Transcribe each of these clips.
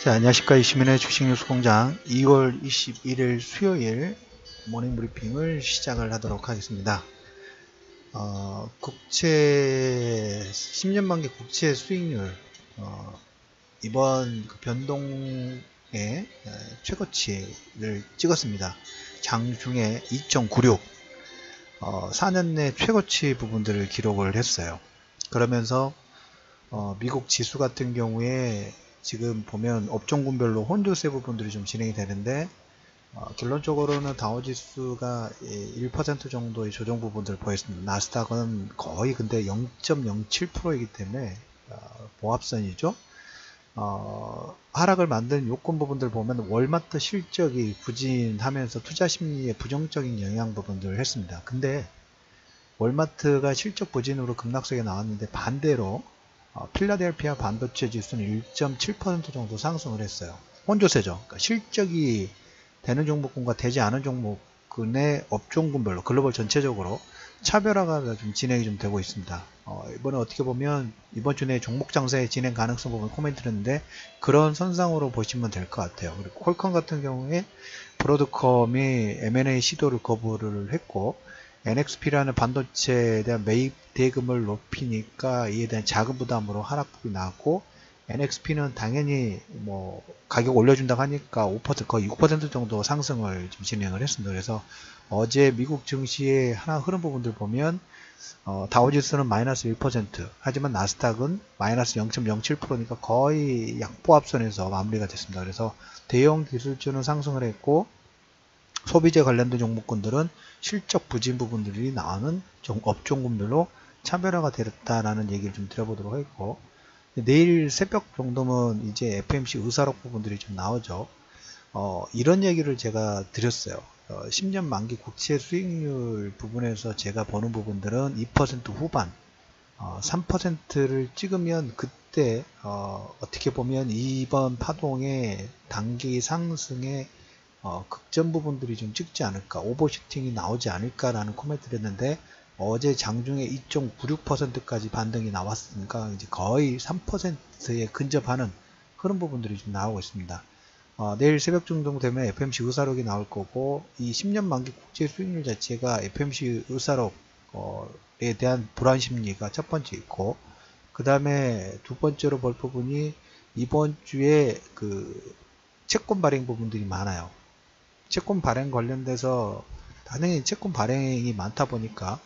자, 안녕하십니까. 이시민의 주식뉴스 공장 2월 21일 수요일 모닝 브리핑을 시작을 하도록 하겠습니다. 국채 10년 만기 국채 수익률 이번 변동의 최고치를 찍었습니다. 장중에 2.96 4년 내 최고치 부분들을 기록을 했어요. 그러면서 미국 지수 같은 경우에 지금 보면 업종군별로 혼조세 부분들이 좀 진행이 되는데 결론적으로는 다우지수가 1% 정도의 조정 부분들을 보였습니다. 나스닥은 거의 근데 0.07%이기 때문에 보합선이죠. 하락을 만든 요건 부분들 보면 월마트 실적이 부진하면서 투자 심리에 부정적인 영향 부분들을 했습니다. 근데 월마트가 실적 부진으로 급락세가 나왔는데 반대로 필라델피아 반도체 지수는 1.7% 정도 상승을 했어요. 혼조세죠. 그러니까 실적이 되는 종목군과 되지 않은 종목군의 업종군별로 글로벌 전체적으로 차별화가 좀 진행이 좀 되고 있습니다. 이번에 어떻게 보면 이번 주 내에 종목 장세의 진행 가능성 부분 코멘트를 했는데 그런 선상으로 보시면 될 것 같아요. 그리고 퀄컴 같은 경우에 브로드컴이 M&A 시도를 거부를 했고 NXP라는 반도체에 대한 매입 대금을 높이니까 이에 대한 자금 부담으로 하락폭이 나왔고 NXP는 당연히 뭐 가격 올려준다고 하니까 5% 거의 6% 정도 상승을 좀 진행을 했습니다. 그래서 어제 미국 증시의 하나 흐름 부분들 보면 다우지수는 마이너스 1% 하지만 나스닥은 마이너스 0.07%니까 거의 약보합선에서 마무리가 됐습니다. 그래서 대형 기술주는 상승을 했고 소비재 관련된 종목군들은 실적 부진 부분들이 나오는 업종군별로 차별화가 됐다라는 얘기를 좀 드려보도록 하겠고, 내일 새벽 정도면 이제 FMC 의사록 부분들이 좀 나오죠. 이런 얘기를 제가 드렸어요. 10년 만기 국채 수익률 부분에서 제가 보는 부분들은 2% 후반, 3%를 찍으면 그때 어떻게 보면 이번 파동의 단기 상승의 극점 부분들이 좀 찍지 않을까, 오버슈팅이 나오지 않을까라는 코멘트를 했는데 어제 장중에 2.96%까지 반등이 나왔으니까 이제 거의 3%에 근접하는 그런 부분들이 좀 나오고 있습니다. 내일 새벽 정도 되면 FMC 의사록이 나올 거고 이 10년 만기 국제 수익률 자체가 FMC 의사록에 대한 불안 심리가 첫 번째 있고 그 다음에 두 번째로 볼 부분이 이번 주에 그 채권 발행 부분들이 많아요. 채권 발행 관련돼서 당연히 채권 발행이 많다 보니까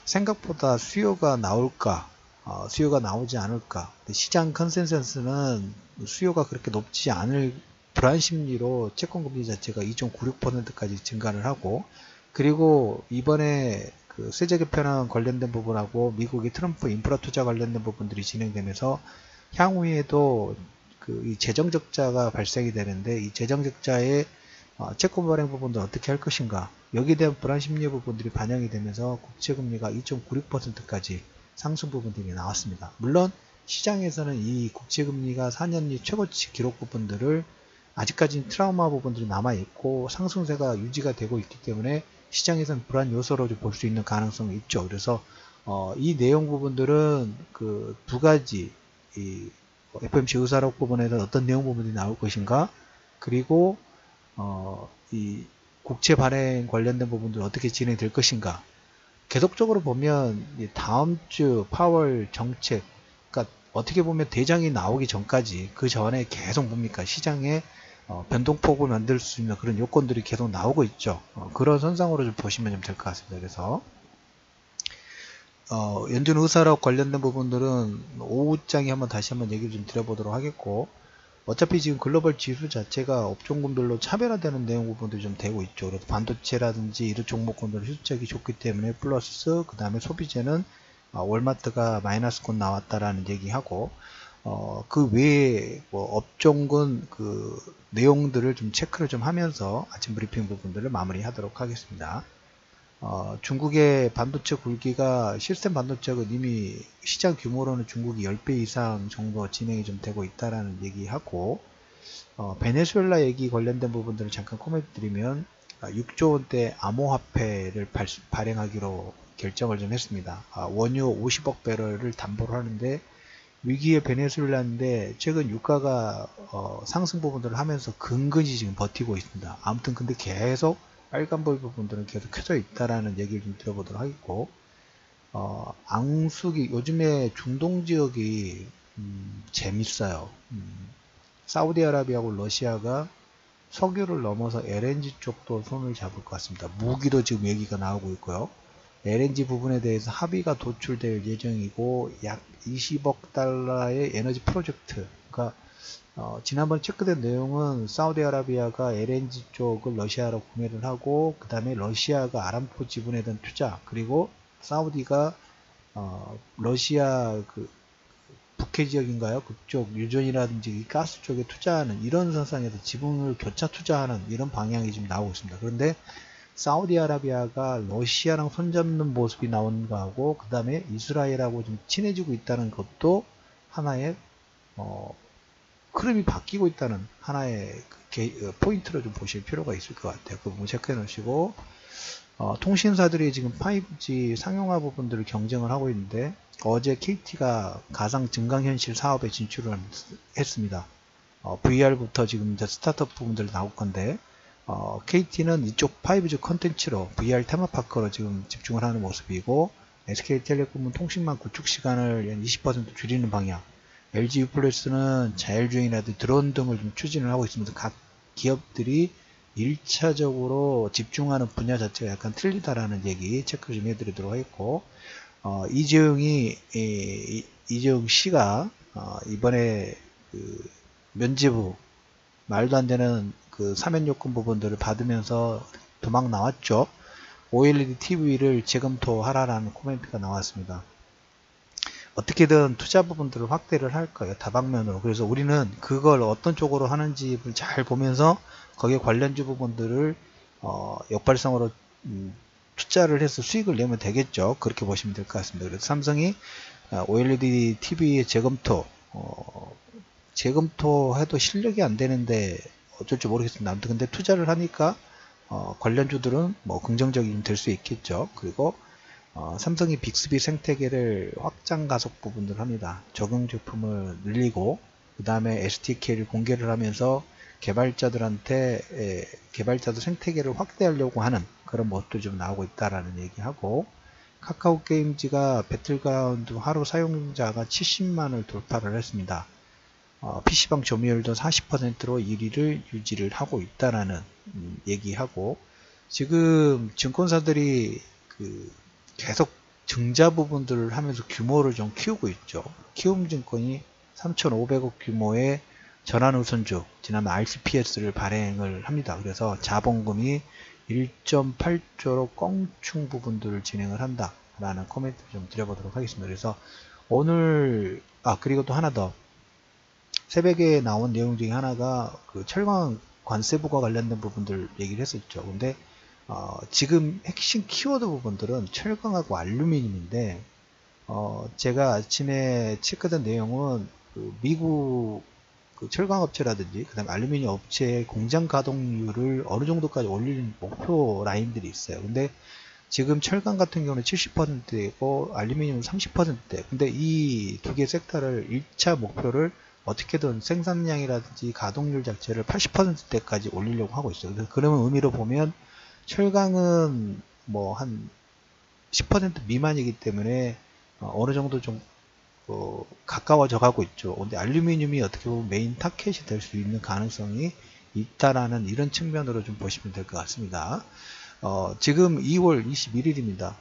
생각보다 수요가 나올까 수요가 나오지 않을까 시장 컨센서스는 수요가 그렇게 높지 않을 불안 심리로 채권금리 자체가 2.96%까지 증가를 하고 그리고 이번에 그 세제 개편안 관련된 부분하고 미국의 트럼프 인프라 투자 관련된 부분들이 진행되면서 향후에도 그 재정 적자가 발생이 되는데 이 재정 적자의 채권 발행 부분도 어떻게 할 것인가 여기에 대한 불안 심리 부분들이 반영이 되면서 국채금리가 2.96%까지 상승 부분들이 나왔습니다. 물론 시장에서는 이 국채금리가 4년이 최고치 기록 부분들을 아직까지는 트라우마 부분들이 남아있고 상승세가 유지가 되고 있기 때문에 시장에서는 불안 요소로 볼 수 있는 가능성이 있죠. 그래서 이 내용 부분들은 그 두 가지 이 FMC 의사록 부분에서 어떤 내용 부분이 나올 것인가 그리고 이 국채 발행 관련된 부분들 어떻게 진행될 것인가 계속적으로 보면 다음 주 파월 정책 그러니까 어떻게 보면 대장이 나오기 전까지 그 전에 계속 뭡니까 시장에 변동폭을 만들 수 있는 그런 요건들이 계속 나오고 있죠. 그런 선상으로 좀 보시면 좀 될 것 같습니다. 그래서 연준 의사록 관련된 부분들은 오후장에 다시 한번 얘기를 좀 드려보도록 하겠고 어차피 지금 글로벌 지수 자체가 업종군별로 차별화되는 내용 부분들이 좀 되고 있죠. 그래서 반도체라든지 이런 종목군들 실적이 좋기 때문에 플러스 그 다음에 소비재는 월마트가 마이너스권 나왔다라는 얘기하고 그 외에 뭐 업종군 그 내용들을 좀 체크를 좀 하면서 아침 브리핑 부분들을 마무리하도록 하겠습니다. 중국의 반도체 굴기가 시스템 반도체가 이미 시장 규모로는 중국이 10배 이상 정도 진행이 좀 되고 있다라는 얘기하고 베네수엘라 얘기 관련된 부분들을 잠깐 코멘트 드리면 6조 원대 암호화폐를 발행하기로 결정을 좀 했습니다. 원유 50억 배럴을 담보로 하는데 위기의 베네수엘라인데 최근 유가가 상승 부분들을 하면서 근근히 지금 버티고 있습니다. 아무튼 근데 계속 빨간불 부분들은 계속 켜져 있다라는 얘기를 좀 들어보도록 하겠고, 앙숙이 요즘에 중동 지역이 재밌어요. 사우디아라비아하고 러시아가 석유를 넘어서 LNG 쪽도 손을 잡을 것 같습니다. 무기도 지금 얘기가 나오고 있고요. LNG 부분에 대해서 합의가 도출될 예정이고, 약 20억 달러의 에너지 프로젝트. 그러니까 지난번 체크된 내용은 사우디아라비아가 LNG 쪽을 러시아로 구매를 하고, 그 다음에 러시아가 아람코 지분에 대한 투자, 그리고 사우디가 러시아 그 북해 지역인가요? 그쪽 유전이라든지 가스 쪽에 투자하는 이런 선상에서 지분을 교차 투자하는 이런 방향이 지금 나오고 있습니다. 그런데 사우디아라비아가 러시아랑 손잡는 모습이 나오는 거하고, 그 다음에 이스라엘하고 좀 친해지고 있다는 것도 하나의 흐름이 바뀌고 있다는 하나의 포인트로 좀 보실 필요가 있을 것 같아요. 그 부분 체크해 놓으시고, 통신사들이 지금 5G 상용화 부분들을 경쟁을 하고 있는데, 어제 KT가 가상 증강현실 사업에 진출을 했습니다. VR부터 지금 이제 스타트업 부분들 나올 건데, KT는 이쪽 5G 컨텐츠로 VR 테마파크로 지금 집중을 하는 모습이고, SK텔레콤은 통신망 구축 시간을 20% 줄이는 방향, LG U+는 자율주행이라든지 드론 등을 좀 추진을 하고 있습니다. 각 기업들이 1차적으로 집중하는 분야 자체가 약간 틀리다라는 얘기 체크를 좀 해드리도록 하겠고, 이재용 씨가 이번에 그 면제부 말도 안 되는 그 사면 요건 부분들을 받으면서 도망 나왔죠. OLED TV를 재검토하라라는 코멘트가 나왔습니다. 어떻게든 투자 부분들을 확대를 할 거예요. 다방면으로. 그래서 우리는 그걸 어떤 쪽으로 하는지 잘 보면서 거기에 관련주 부분들을 역발상으로 투자를 해서 수익을 내면 되겠죠. 그렇게 보시면 될 것 같습니다. 그래서 삼성이 OLED TV의 재검토해도 실력이 안 되는데 어쩔 줄 모르겠습니다. 아무튼 근데 투자를 하니까 관련주들은 뭐 긍정적인 될 수 있겠죠. 그리고 삼성이 빅스비 생태계를 확장 가속 부분을 합니다. 적용 제품을 늘리고, 그 다음에 SDK를 공개를 하면서 개발자들한테 개발자들 생태계를 확대하려고 하는 그런 모습도 좀 나오고 있다라는 얘기하고, 카카오 게임즈가 배틀그라운드 하루 사용자가 70만을 돌파를 했습니다. PC방 점유율도 40%로 1위를 유지를 하고 있다라는 얘기하고, 지금 증권사들이 계속 증자 부분들을 하면서 규모를 좀 키우고 있죠. 키움증권이 3,500억 규모의 전환우선주, 지난해 RCPS를 발행을 합니다. 그래서 자본금이 1.8조로 껑충 부분들을 진행을 한다라는 코멘트를 좀 드려보도록 하겠습니다. 그래서 오늘, 그리고 또 하나 더, 새벽에 나온 내용 중에 하나가 그 철강 관세부과 관련된 부분들 얘기를 했었죠. 근데 지금 핵심 키워드 부분들은 철강하고 알루미늄인데, 제가 아침에 체크된 내용은 미국 철강업체라든지 그 다음에 알루미늄 업체의 공장 가동률을 어느 정도까지 올리는 목표 라인들이 있어요. 근데 지금 철강 같은 경우는 70%이고 알루미늄은 30%대. 근데 이 두 개 섹터를 1차 목표를 어떻게든 생산량이라든지 가동률 자체를 80%대까지 올리려고 하고 있어요. 그래서 그런 의미로 보면 철강은 뭐 한 10% 미만이기 때문에 어느 정도 좀 가까워져 가고 있죠. 근데 알루미늄이 어떻게 보면 메인 타켓이 될 수 있는 가능성이 있다라는 이런 측면으로 좀 보시면 될 것 같습니다. 지금 2월 21일입니다.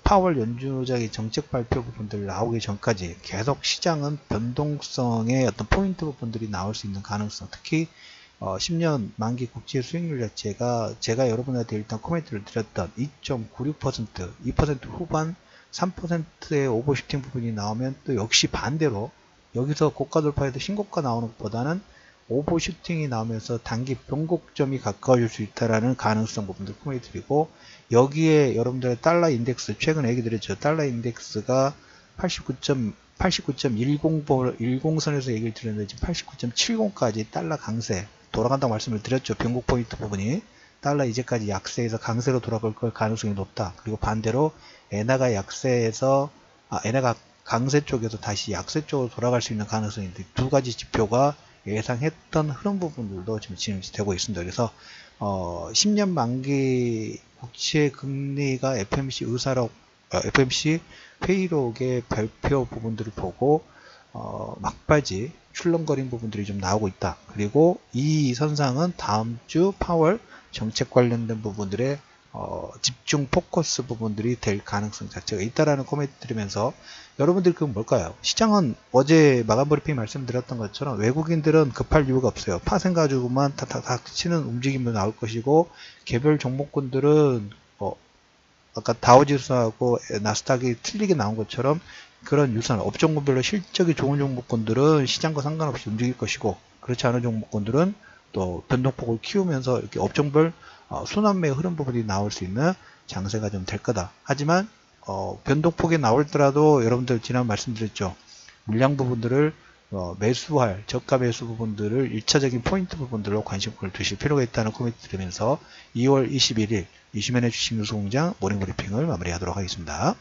파월 연준의장의 정책 발표 부분들 나오기 전까지 계속 시장은 변동성의 어떤 포인트 부분들이 나올 수 있는 가능성, 특히 10년 만기 국채 수익률 자체가 제가 여러분한테 일단 코멘트를 드렸던 2.96%, 2% 후반 3%의 오버슈팅 부분이 나오면 또 역시 반대로 여기서 고가 돌파해도 신고가 나오는 것보다는 오버슈팅이 나오면서 단기 변곡점이 가까워질 수 있다라는 가능성 부분들 코멘트 드리고, 여기에 여러분들의 달러 인덱스, 최근에 얘기 드렸죠. 달러 인덱스가 89.10선에서 얘기를 드렸는데 지금 89.70까지 달러 강세 돌아간다고 말씀을 드렸죠. 변곡 포인트 부분이 달러 이제까지 약세에서 강세로 돌아갈 가능성이 높다. 그리고 반대로 엔화가 약세에서 엔화가 강세 쪽에서 다시 약세 쪽으로 돌아갈 수 있는 가능성이 있는데 두 가지 지표가 예상했던 흐름 부분들도 지금 진행이 되고 있습니다. 그래서 10년 만기 국채 금리가 FOMC FOMC 회의록의 발표 부분들을 보고 막바지 출렁거린 부분들이 좀 나오고 있다. 그리고 이 선상은 다음 주 파월 정책 관련된 부분들의 집중 포커스 부분들이 될 가능성 자체가 있다라는 코멘트 드리면서 여러분들 그건 뭘까요? 시장은 어제 마감 브리핑 말씀드렸던 것처럼 외국인들은 급할 이유가 없어요. 파생 가지고만 탁탁탁 치는 움직임도 나올 것이고 개별 종목군들은 아까 다우지수하고 나스닥이 틀리게 나온 것처럼 그런 유사한 업종군별로 실적이 좋은 종목군들은 시장과 상관없이 움직일 것이고 그렇지 않은 종목군들은 또 변동폭을 키우면서 이렇게 업종별 순환매의 흐름 부분이 나올 수 있는 장세가 좀 될 거다. 하지만 변동폭이 나올더라도 여러분들 지난 말씀드렸죠. 물량 부분들을 매수할 저가 매수 부분들을 1차적인 포인트 부분들로 관심을 두실 필요가 있다는 코멘트 드리면서 2월 21일 이슈맨의 주식 뉴스공장 모닝 브리핑을 마무리하도록 하겠습니다.